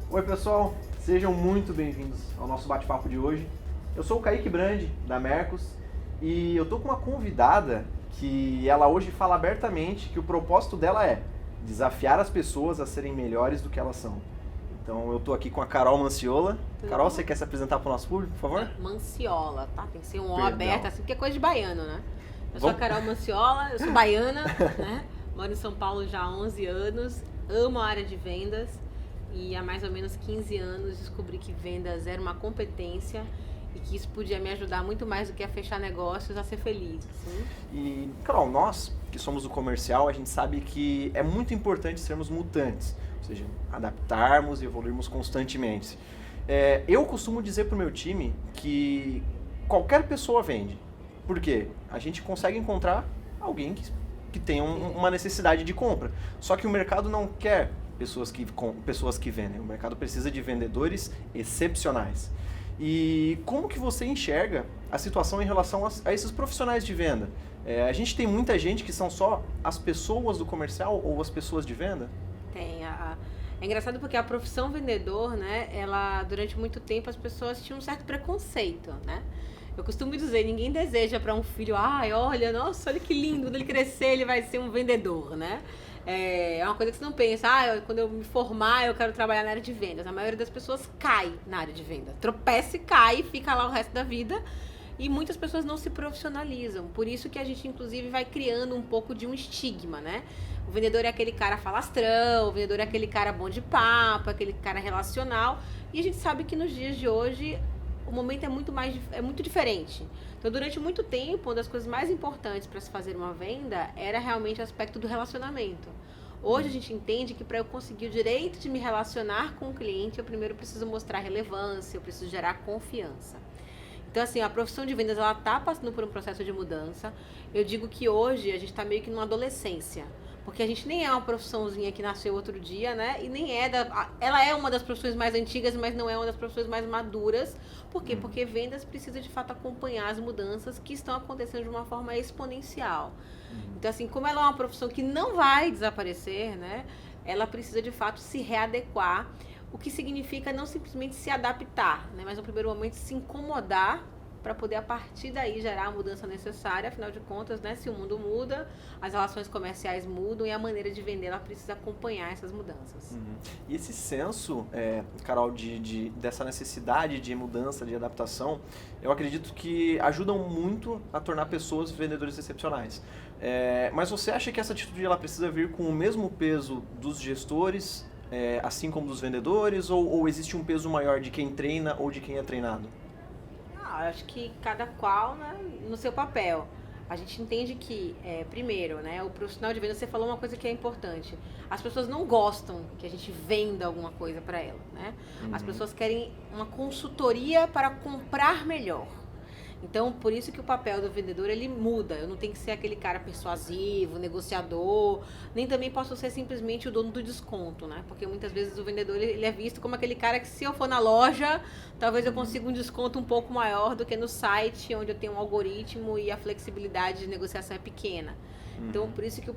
Oi pessoal, sejam muito bem-vindos ao nosso bate-papo de hoje. Eu sou o Kaique Brandi, da Mercos, e eu tô com uma convidada que ela hoje fala abertamente que o propósito dela é desafiar as pessoas a serem melhores do que elas são. Então eu tô aqui com a Carol Manciola. Tudo Carol, bom? você quer se apresentar para o nosso público, por favor? Manciola, tá? Tem que ser um O Perdão. aberto, assim, porque é coisa de baiano, né? Eu sou a Vamos- Carol Manciola, eu sou baiana, né? Moro em São Paulo já há 11 anos, amo a área de vendas e há mais ou menos 15 anos descobri que vendas era uma competência e que isso podia me ajudar muito mais do que a fechar negócios, a ser feliz, assim. E, Carol, nós que somos do comercial, a gente sabe que é muito importante sermos mutantes, ou seja, adaptarmos e evoluirmos constantemente. Eu costumo dizer para o meu time que qualquer pessoa vende. Por quê? A gente consegue encontrar alguém que tenha uma necessidade de compra. Só que o mercado não quer pessoas que vendem. O mercado precisa de vendedores excepcionais. E como que você enxerga a situação em relação a esses profissionais de venda? A gente tem muita gente que são só as pessoas do comercial ou as pessoas de venda? Tem É engraçado porque a profissão vendedor, né, ela, durante muito tempo as pessoas tinham um certo preconceito, né? Eu costumo dizer, ninguém deseja para um filho, ai, olha, nossa, olha que lindo, quando ele crescer ele vai ser um vendedor, né? É uma coisa que você não pensa, quando eu me formar eu quero trabalhar na área de vendas. A maioria das pessoas cai na área de venda, tropeça e cai e fica lá o resto da vida. E muitas pessoas não se profissionalizam. Por isso que a gente, inclusive, vai criando um pouco de um estigma, né? O vendedor é aquele cara falastrão, o vendedor é aquele cara bom de papo, aquele cara relacional. E a gente sabe que nos dias de hoje o momento é muito diferente. Então, durante muito tempo, uma das coisas mais importantes para se fazer uma venda era realmente o aspecto do relacionamento. Hoje a gente entende que para eu conseguir o direito de me relacionar com o cliente, eu primeiro preciso mostrar relevância, eu preciso gerar confiança. Então, assim, a profissão de vendas, ela tá passando por um processo de mudança. Eu digo que hoje a gente tá meio que numa adolescência. Porque a gente nem é uma profissãozinha que nasceu outro dia, né? E nem é ela é uma das profissões mais antigas, mas não é uma das profissões mais maduras. Por quê? Porque vendas precisa, de fato, acompanhar as mudanças que estão acontecendo de uma forma exponencial. Então, assim, como ela é uma profissão que não vai desaparecer, né? Ela precisa, de fato, se readequar. O que significa não simplesmente se adaptar, né? Mas no primeiro momento se incomodar para poder a partir daí gerar a mudança necessária. Afinal de contas, né, se o mundo muda, as relações comerciais mudam e a maneira de vender ela precisa acompanhar essas mudanças. E esse senso, Carol, dessa necessidade de mudança, de adaptação, eu acredito que ajudam muito a tornar pessoas vendedores excepcionais. Mas você acha que essa atitude ela precisa vir com o mesmo peso dos gestores, assim como dos vendedores, ou existe um peso maior de quem treina ou de quem é treinado? Acho que cada qual, né, no seu papel. A gente entende que, primeiro, né, o profissional de venda, você falou uma coisa que é importante. As pessoas não gostam que a gente venda alguma coisa para ela, né? As pessoas querem uma consultoria para comprar melhor. Então, por isso que o papel do vendedor, ele muda. Eu não tenho que ser aquele cara persuasivo, negociador, nem também posso ser simplesmente o dono do desconto, né? Porque muitas vezes o vendedor, ele é visto como aquele cara que, se eu for na loja, talvez eu consiga um desconto um pouco maior do que no site, onde eu tenho um algoritmo e a flexibilidade de negociação é pequena. Então, por isso que o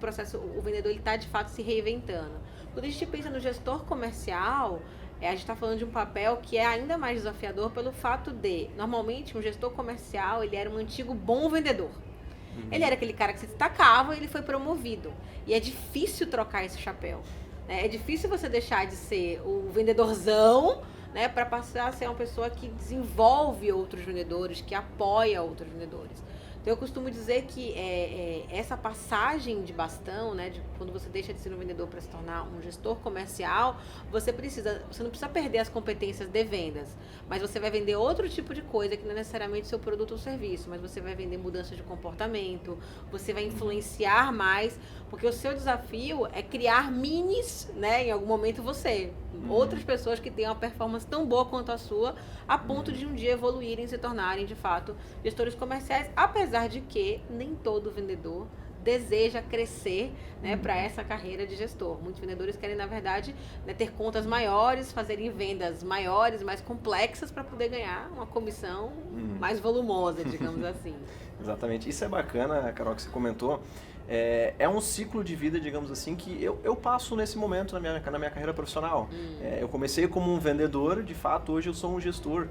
vendedor, ele está, de fato, se reinventando. Quando a gente pensa no gestor comercial, a gente está falando de um papel que é ainda mais desafiador pelo fato de, normalmente, um gestor comercial, ele era um antigo bom vendedor. Ele era aquele cara que se destacava e ele foi promovido. E é difícil trocar esse chapéu, né? É difícil você deixar de ser o vendedorzão, né, para passar a ser uma pessoa que desenvolve outros vendedores, que apoia outros vendedores. Então, eu costumo dizer que essa passagem de bastão, né, de quando você deixa de ser um vendedor para se tornar um gestor comercial, você não precisa perder as competências de vendas, mas você vai vender outro tipo de coisa que não é necessariamente seu produto ou serviço, mas você vai vender mudança de comportamento, você vai influenciar mais, porque o seu desafio é criar minis, né, em algum momento outras pessoas que tenham uma performance tão boa quanto a sua, a ponto de um dia evoluírem e se tornarem, de fato, gestores comerciais, apesar de que nem todo vendedor deseja crescer, né, para essa carreira de gestor. Muitos vendedores querem, na verdade, né, ter contas maiores, fazerem vendas maiores, mais complexas, para poder ganhar uma comissão mais volumosa, digamos assim. Exatamente. Isso é bacana, Carol, que você comentou. É um ciclo de vida, digamos assim, que eu passo nesse momento na minha carreira profissional. Eu comecei como um vendedor, de fato, hoje eu sou um gestor.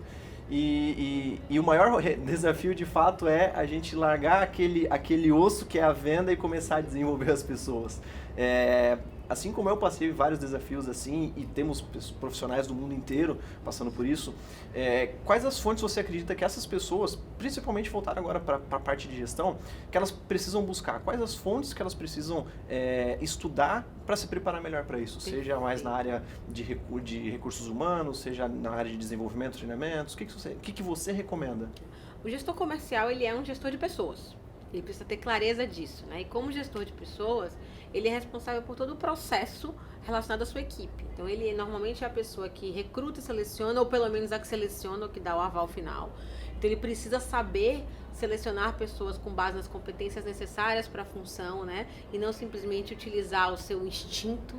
E o maior desafio, de fato, é a gente largar aquele osso que é a venda e começar a desenvolver as pessoas. Assim como eu passei vários desafios assim, e temos profissionais do mundo inteiro passando por isso, quais as fontes você acredita que essas pessoas, principalmente voltaram agora para a parte de gestão, que elas precisam buscar? Quais as fontes que elas precisam estudar para se preparar melhor para isso? Seja mais na área de recursos humanos, seja na área de desenvolvimento, treinamentos, o que você recomenda? O gestor comercial, ele é um gestor de pessoas. Ele precisa ter clareza disso, né? E como gestor de pessoas, ele é responsável por todo o processo relacionado à sua equipe. Então, ele normalmente é a pessoa que recruta e seleciona, ou pelo menos a que seleciona, ou que dá o aval final. Então, ele precisa saber selecionar pessoas com base nas competências necessárias para a função, né? E não simplesmente utilizar o seu instinto,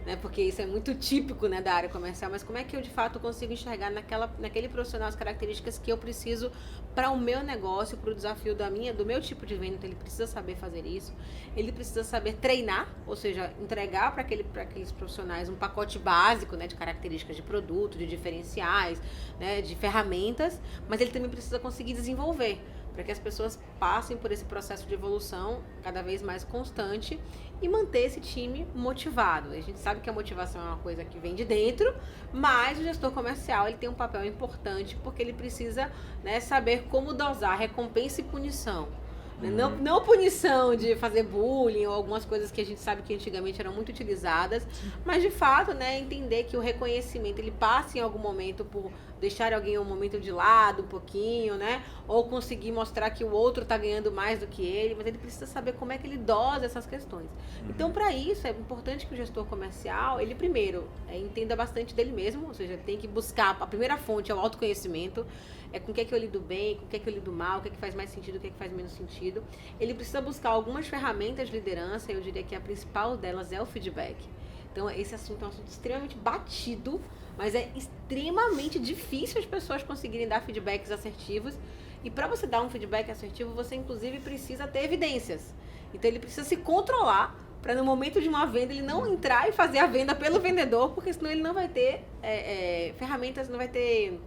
né? Porque isso é muito típico, né, da área comercial, mas como é que eu de fato consigo enxergar naquele profissional as características que eu preciso para o meu negócio, para o desafio do meu tipo de venda. Então, ele precisa saber fazer isso, ele precisa saber treinar, ou seja, entregar para aqueles profissionais um pacote básico, né, de características de produto, de diferenciais, né, de ferramentas, mas ele também precisa conseguir desenvolver, para que as pessoas passem por esse processo de evolução cada vez mais constante e manter esse time motivado. A gente sabe que a motivação é uma coisa que vem de dentro, mas o gestor comercial, ele tem um papel importante, porque ele precisa, né, saber como dosar recompensa e punição. Não punição de fazer bullying ou algumas coisas que a gente sabe que antigamente eram muito utilizadas, mas de fato, né, entender que o reconhecimento, ele passa em algum momento por deixar alguém um momento de lado um pouquinho, né, ou conseguir mostrar que o outro está ganhando mais do que ele, mas ele precisa saber como é que ele dosa essas questões. Então, para isso, é importante que o gestor comercial, ele primeiro entenda bastante dele mesmo, ou seja, tem que buscar, a primeira fonte é o autoconhecimento, com o que é que eu lido bem, com o que é que eu lido mal, o que é que faz mais sentido, o que é que faz menos sentido. Ele precisa buscar algumas ferramentas de liderança, eu diria que a principal delas é o feedback. Então, esse assunto é um assunto extremamente batido, mas é extremamente difícil as pessoas conseguirem dar feedbacks assertivos. E para você dar um feedback assertivo, você inclusive precisa ter evidências. Então, ele precisa se controlar para no momento de uma venda ele não entrar e fazer a venda pelo vendedor, porque senão ele não vai ter ferramentas, não vai ter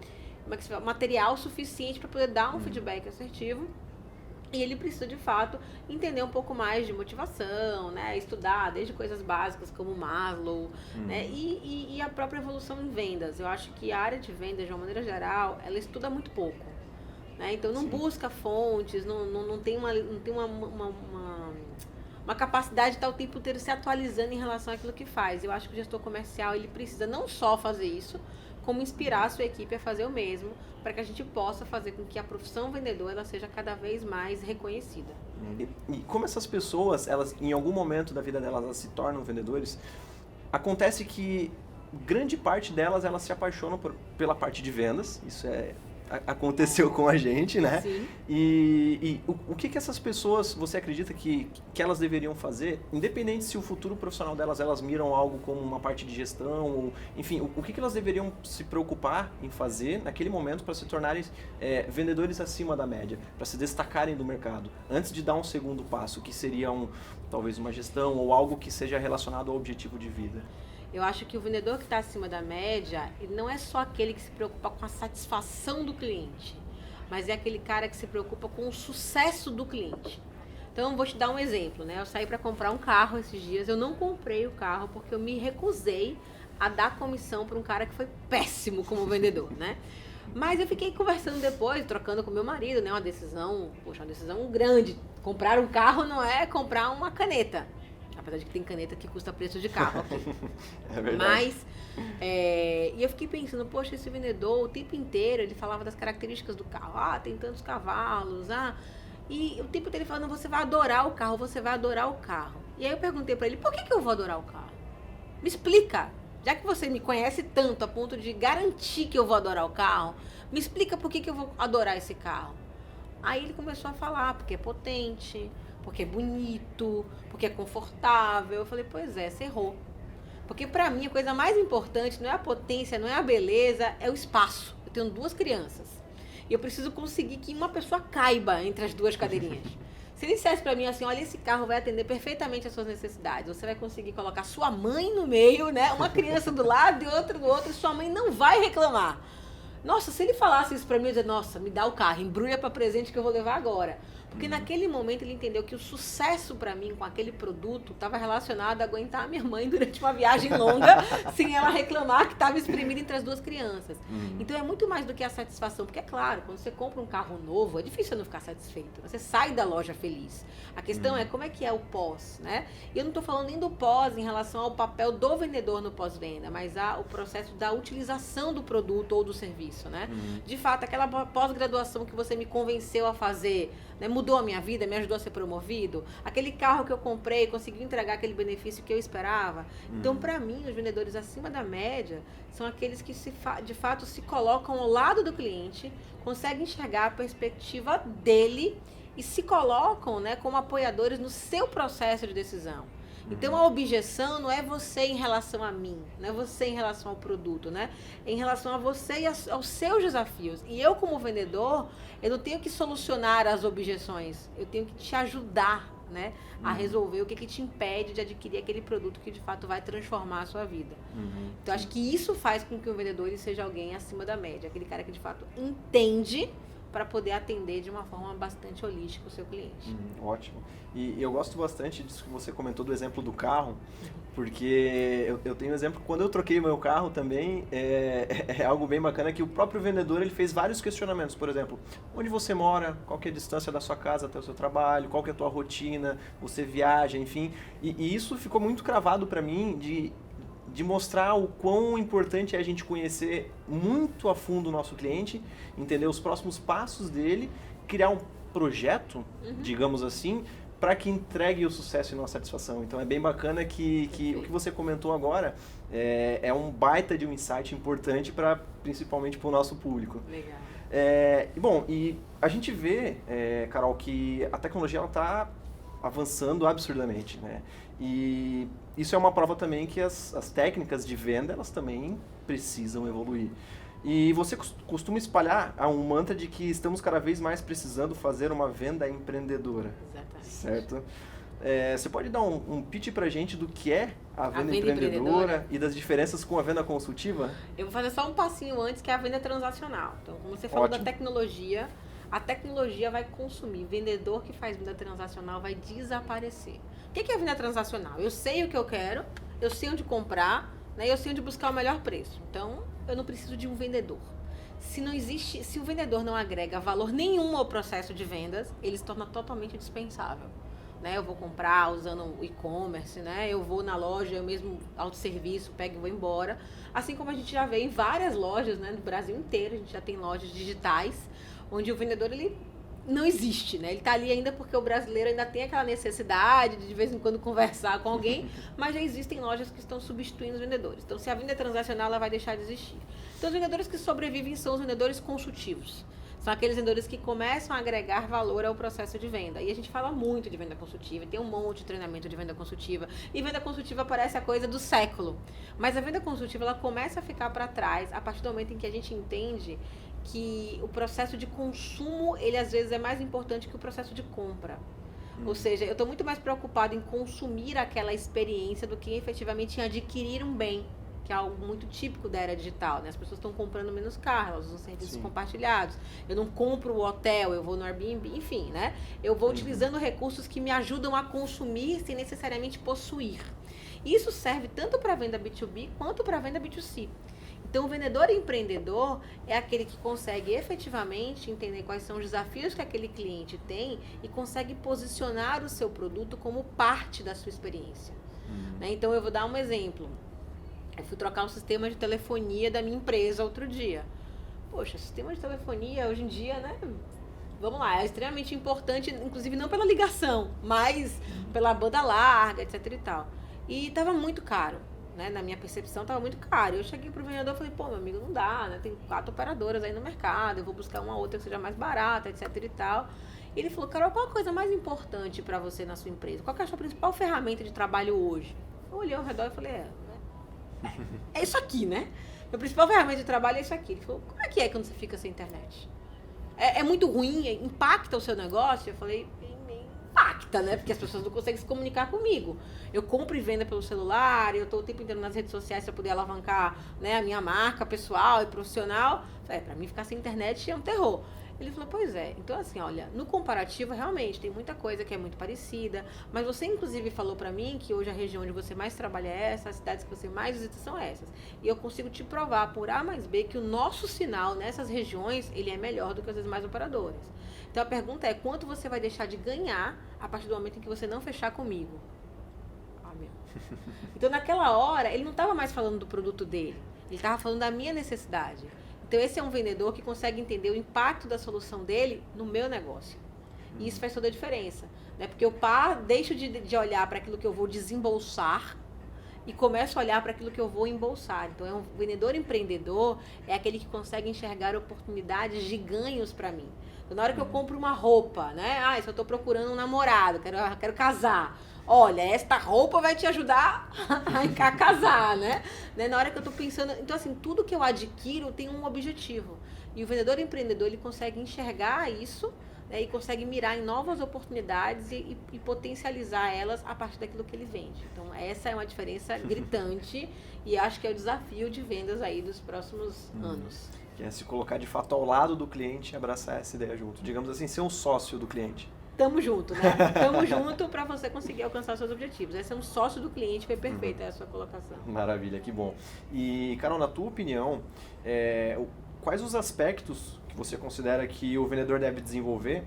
material suficiente para poder dar um feedback assertivo. E ele precisa, de fato, entender um pouco mais de motivação, né? Estudar desde coisas básicas como Maslow, né? E a própria evolução em vendas. Eu acho que a área de vendas, de uma maneira geral, ela estuda muito pouco, né? Então, não busca fontes, não tem uma capacidade de estar o tempo inteiro se atualizando em relação àquilo que faz. Eu acho que o gestor comercial, ele precisa não só fazer isso, como inspirar a sua equipe a fazer o mesmo, para que a gente possa fazer com que a profissão vendedor ela seja cada vez mais reconhecida. E como essas pessoas, elas em algum momento da vida delas, elas se tornam vendedores, acontece que grande parte delas, elas se apaixonam pela parte de vendas, isso aconteceu com a gente, né? Sim. E o que essas pessoas, você acredita que elas deveriam fazer, independente se o futuro profissional delas, elas miram algo como uma parte de gestão, ou, enfim, o que elas deveriam se preocupar em fazer naquele momento para se tornarem vendedores acima da média, para se destacarem do mercado, antes de dar um segundo passo, que seria talvez uma gestão ou algo que seja relacionado ao objetivo de vida? Eu acho que o vendedor que está acima da média, ele não é só aquele que se preocupa com a satisfação do cliente, mas é aquele cara que se preocupa com o sucesso do cliente. Então, eu vou te dar um exemplo, né? Eu saí para comprar um carro esses dias, eu não comprei o carro porque eu me recusei a dar comissão para um cara que foi péssimo como vendedor, né? Mas eu fiquei conversando depois, trocando com meu marido, né? Uma decisão grande. Comprar um carro não é comprar uma caneta. Apesar de que tem caneta que custa preço de carro, ok? É verdade. Mas, e eu fiquei pensando, poxa, esse vendedor, o tempo inteiro, ele falava das características do carro. Tem tantos cavalos, e o tempo inteiro ele falando, você vai adorar o carro, você vai adorar o carro. E aí eu perguntei pra ele, por que eu vou adorar o carro? Me explica. Já que você me conhece tanto a ponto de garantir que eu vou adorar o carro, me explica por que eu vou adorar esse carro. Aí ele começou a falar, porque é potente, porque é bonito, porque é confortável. Eu falei, pois é, você errou. Porque pra mim a coisa mais importante não é a potência, não é a beleza, é o espaço. Eu tenho 2 crianças. E eu preciso conseguir que uma pessoa caiba entre as 2 cadeirinhas. Se ele dissesse pra mim assim, olha, esse carro vai atender perfeitamente as suas necessidades, você vai conseguir colocar sua mãe no meio, né? Uma criança do lado e outra do outro, e sua mãe não vai reclamar. Nossa, se ele falasse isso pra mim, eu ia dizer, nossa, me dá o carro, embrulha pra presente que eu vou levar agora. Porque naquele momento ele entendeu que o sucesso pra mim com aquele produto estava relacionado a aguentar a minha mãe durante uma viagem longa sem ela reclamar que estava espremida entre as duas crianças. Então é muito mais do que a satisfação, porque é claro, quando você compra um carro novo, é difícil você não ficar satisfeito. Você sai da loja feliz. A questão é como é que é o pós, né? E eu não estou falando nem do pós em relação ao papel do vendedor no pós-venda, mas o processo da utilização do produto ou do serviço, né? De fato, aquela pós-graduação que você me convenceu a fazer, né, mudou a minha vida, me ajudou a ser promovido. Aquele carro que eu comprei, conseguiu entregar aquele benefício que eu esperava. Então, para mim, os vendedores acima da média são aqueles que de fato se colocam ao lado do cliente, conseguem enxergar a perspectiva dele e se colocam, né, como apoiadores no seu processo de decisão. Então, a objeção não é você em relação a mim, não é você em relação ao produto, né? É em relação a você e aos seus desafios. E eu, como vendedor, eu não tenho que solucionar as objeções, eu tenho que te ajudar, né, a resolver o que te impede de adquirir aquele produto que, de fato, vai transformar a sua vida. Então, acho que isso faz com que o vendedor ele seja alguém acima da média, aquele cara que, de fato, entende para poder atender de uma forma bastante holística o seu cliente. Ótimo. E eu gosto bastante disso que você comentou do exemplo do carro, porque eu tenho um exemplo, quando eu troquei meu carro também, é algo bem bacana que o próprio vendedor ele fez vários questionamentos, por exemplo, onde você mora, qual que é a distância da sua casa até o seu trabalho, qual que é a tua rotina, você viaja, enfim, e isso ficou muito cravado para mim de mostrar o quão importante é a gente conhecer muito a fundo o nosso cliente, entender os próximos passos dele, criar um projeto, digamos assim, para que entregue o sucesso e não a satisfação. Então é bem bacana que o que você comentou agora é um baita de um insight importante principalmente para o nosso público. Legal. E a gente vê, Carol, que a tecnologia está avançando absurdamente, né? E isso é uma prova também que as técnicas de venda, elas também precisam evoluir. E você costuma espalhar um mantra de que estamos cada vez mais precisando fazer uma venda empreendedora. Exatamente. Certo? Você pode dar um pitch pra gente do que é a venda empreendedora e das diferenças com a venda consultiva? Eu vou fazer só um passinho antes, que é a venda transacional. Então, como você falou da tecnologia, a tecnologia vai consumir. O vendedor que faz venda transacional vai desaparecer. O que é a venda transacional? Eu sei o que eu quero, eu sei onde comprar, né, eu sei onde buscar o melhor preço. Então, eu não preciso de um vendedor. Se o vendedor não agrega valor nenhum ao processo de vendas, ele se torna totalmente dispensável. Né? Eu vou comprar usando o e-commerce, né? Eu vou na loja, eu mesmo autosserviço, pego e vou embora. Assim como a gente já vê em várias lojas, né, no Brasil inteiro, a gente já tem lojas digitais, onde o vendedor ele não existe, né? Ele está ali ainda porque o brasileiro ainda tem aquela necessidade de vez em quando conversar com alguém, mas já existem lojas que estão substituindo os vendedores. Então, se a venda é transacional, ela vai deixar de existir. Então, os vendedores que sobrevivem são os vendedores consultivos. São aqueles vendedores que começam a agregar valor ao processo de venda. E a gente fala muito de venda consultiva, tem um monte de treinamento de venda consultiva. E venda consultiva parece a coisa do século. Mas a venda consultiva, ela começa a ficar para trás a partir do momento em que a gente entende que o processo de consumo, ele às vezes é mais importante que o processo de compra. Ou seja, eu estou muito mais preocupada em consumir aquela experiência do que efetivamente em adquirir um bem, que é algo muito típico da era digital, né? As pessoas estão comprando menos carro, elas usam serviços compartilhados. Eu não compro o hotel, eu vou no Airbnb, enfim, né? Eu vou utilizando recursos que me ajudam a consumir sem necessariamente possuir. Isso serve tanto para a venda B2B quanto para a venda B2C. Então, o vendedor empreendedor é aquele que consegue efetivamente entender quais são os desafios que aquele cliente tem e consegue posicionar o seu produto como parte da sua experiência. Né? Então, eu vou dar um exemplo. Eu fui trocar o sistema de telefonia da minha empresa outro dia. Poxa, o sistema de telefonia hoje em dia, né? Vamos lá, é extremamente importante, inclusive não pela ligação, mas pela banda larga, etc e tal. E estava muito caro. Né, na minha percepção, estava muito caro. Eu cheguei pro vendedor e falei, pô, meu amigo, não dá, né? Tem 4 operadoras aí no mercado, eu vou buscar uma outra que seja mais barata, etc e tal. E ele falou, Carol, qual a coisa mais importante para você na sua empresa? Qual que é a sua principal ferramenta de trabalho hoje? Eu olhei ao redor e falei, é isso aqui, né? Minha principal ferramenta de trabalho é isso aqui. Ele falou, como é que quando você fica sem internet? É muito ruim, impacta o seu negócio? Eu falei, carta, né? Porque as pessoas não conseguem se comunicar comigo. Eu compro e vendo pelo celular, eu estou o tempo inteiro nas redes sociais para poder alavancar, né, a minha marca pessoal e profissional. Para mim ficar sem internet é um terror. Ele falou, pois é. Então, assim, olha, no comparativo, realmente, tem muita coisa que é muito parecida, mas você, inclusive, falou pra mim que hoje a região onde você mais trabalha é essa, as cidades que você mais visita são essas. E eu consigo te provar, por A mais B, que o nosso sinal nessas regiões, ele é melhor do que as demais operadoras. Então, a pergunta é, quanto você vai deixar de ganhar a partir do momento em que você não fechar comigo? Ah, meu. Então, naquela hora, ele não estava mais falando do produto dele, ele estava falando da minha necessidade. Então, esse é um vendedor que consegue entender o impacto da solução dele no meu negócio. E isso faz toda a diferença, né? Porque eu deixo de olhar para aquilo que eu vou desembolsar e começo a olhar para aquilo que eu vou embolsar. Então, um vendedor empreendedor é aquele que consegue enxergar oportunidades de ganhos para mim. Então, na hora que eu compro uma roupa, né? Se eu estou procurando um namorado, quero casar. Olha, esta roupa vai te ajudar a casar, né? Na hora que eu tô pensando... Então, assim, tudo que eu adquiro tem um objetivo. E o vendedor empreendedor, ele consegue enxergar isso, né, e consegue mirar em novas oportunidades e potencializar elas a partir daquilo que ele vende. Então, essa é uma diferença gritante e acho que é o desafio de vendas aí dos próximos anos. Que é se colocar, de fato, ao lado do cliente e abraçar essa ideia junto. Digamos assim, ser um sócio do cliente. Tamo junto, né? Tamo junto para você conseguir alcançar seus objetivos. Esse é um sócio do cliente, foi perfeita essa sua colocação. Maravilha, que bom. E, Carol, na tua opinião, quais os aspectos que você considera que o vendedor deve desenvolver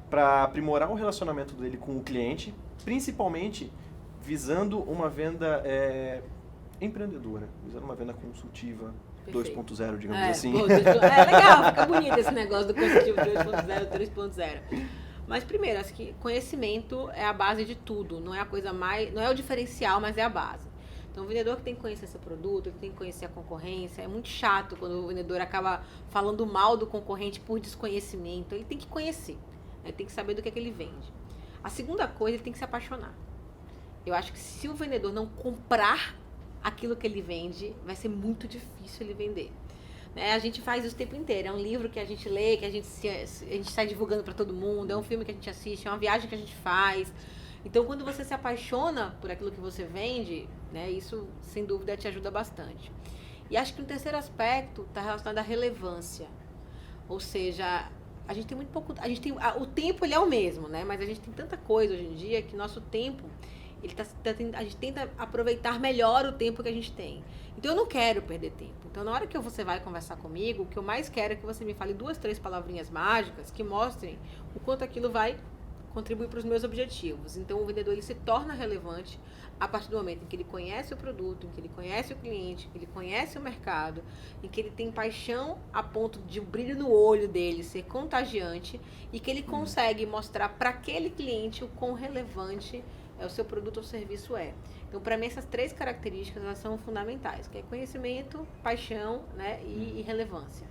para aprimorar o relacionamento dele com o cliente, principalmente visando uma venda empreendedora, visando uma venda consultiva 2.0, digamos assim? Legal, fica bonito esse negócio do consultivo 2.0, 3.0. Mas primeiro, acho que conhecimento é a base de tudo, não é a coisa mais, não é o diferencial, mas é a base. Então o vendedor que tem que conhecer seu produto, que tem que conhecer a concorrência, é muito chato quando o vendedor acaba falando mal do concorrente por desconhecimento. Ele tem que conhecer, ele tem que saber do que ele vende. A segunda coisa, ele tem que se apaixonar. Eu acho que se o vendedor não comprar aquilo que ele vende, vai ser muito difícil ele vender. A gente faz isso o tempo inteiro, é um livro que a gente lê, que a gente sai divulgando para todo mundo, é um filme que a gente assiste, é uma viagem que a gente faz. Então, quando você se apaixona por aquilo que você vende, né, isso, sem dúvida, te ajuda bastante. E acho que um terceiro aspecto está relacionado à relevância. Ou seja, a gente tem muito pouco... o tempo, ele é o mesmo, né? Mas a gente tem tanta coisa hoje em dia que nosso tempo... a gente tenta aproveitar melhor o tempo que a gente tem. Então, eu não quero perder tempo. Então, na hora que você vai conversar comigo, o que eu mais quero é que você me fale 2, 3 palavrinhas mágicas que mostrem o quanto aquilo vai contribuir para os meus objetivos. Então, o vendedor, ele se torna relevante a partir do momento em que ele conhece o produto, em que ele conhece o cliente, em que ele conhece o mercado, em que ele tem paixão a ponto de o brilho no olho dele ser contagiante e que ele consegue mostrar para aquele cliente o quão relevante o seu produto ou serviço é. Então, para mim, essas 3 características, elas são fundamentais, que é conhecimento, paixão, né, e relevância.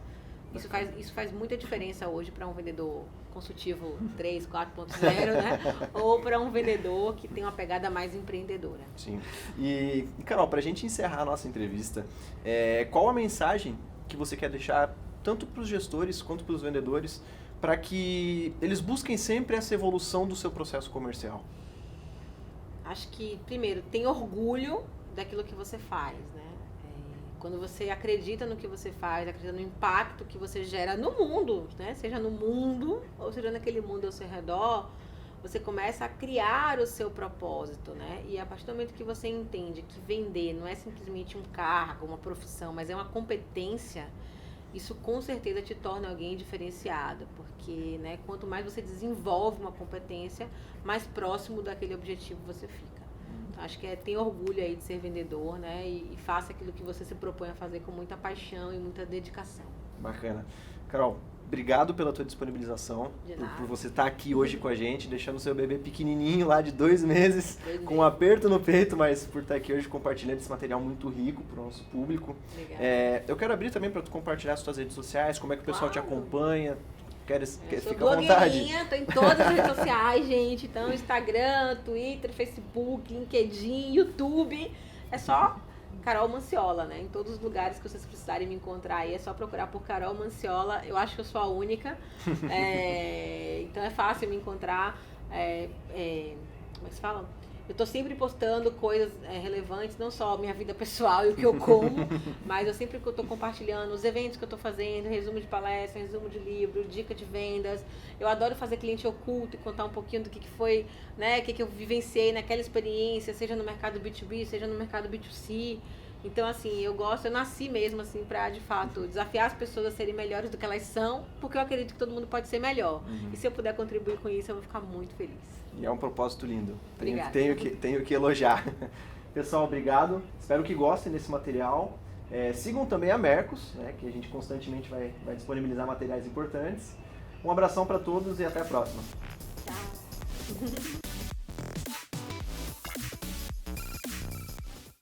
Isso faz muita diferença hoje para um vendedor consultivo 3, 4.0, né, ou para um vendedor que tem uma pegada mais empreendedora. Sim. E Carol, para a gente encerrar a nossa entrevista, qual a mensagem que você quer deixar tanto para os gestores quanto para os vendedores para que eles busquem sempre essa evolução do seu processo comercial? Acho que, primeiro, tem orgulho daquilo que você faz, né? Quando você acredita no que você faz, acredita no impacto que você gera no mundo, né? Seja no mundo, ou seja naquele mundo ao seu redor, você começa a criar o seu propósito, né? E a partir do momento que você entende que vender não é simplesmente um cargo, uma profissão, mas é uma competência, isso com certeza te torna alguém diferenciado, porque, né, quanto mais você desenvolve uma competência, mais próximo daquele objetivo você fica. Então, acho que tem orgulho aí de ser vendedor, né, e faça aquilo que você se propõe a fazer com muita paixão e muita dedicação. Bacana. Carol, obrigado pela tua disponibilização, por você estar aqui hoje com a gente, deixando o seu bebê pequenininho lá de 2 meses, com um aperto no peito, mas por estar aqui hoje compartilhando esse material muito rico para o nosso público. Obrigada. Eu quero abrir também para tu compartilhar as tuas redes sociais, como é que o pessoal te acompanha. Fica à vontade. Estou em todas as redes sociais, gente. Então, Instagram, Twitter, Facebook, LinkedIn, YouTube. É só Carol Manciola, né? Em todos os lugares que vocês precisarem me encontrar aí, é só procurar por Carol Manciola. Eu acho que eu sou a única. Então é fácil me encontrar. como é que se fala? Eu tô sempre postando coisas relevantes, não só a minha vida pessoal e o que eu como, mas eu sempre tô compartilhando os eventos que eu tô fazendo, resumo de palestra, resumo de livro, dica de vendas. Eu adoro fazer cliente oculto e contar um pouquinho do que foi, né, o que eu vivenciei naquela experiência, seja no mercado B2B, seja no mercado B2C. Então, assim, eu nasci mesmo, assim, pra, de fato, desafiar as pessoas a serem melhores do que elas são, porque eu acredito que todo mundo pode ser melhor. E se eu puder contribuir com isso, eu vou ficar muito feliz. E é um propósito lindo. Obrigada. Tenho que elogiar. Pessoal, obrigado. Espero que gostem desse material. Sigam também a Mercos, né, que a gente constantemente vai disponibilizar materiais importantes. Um abração para todos e até a próxima. Tchau.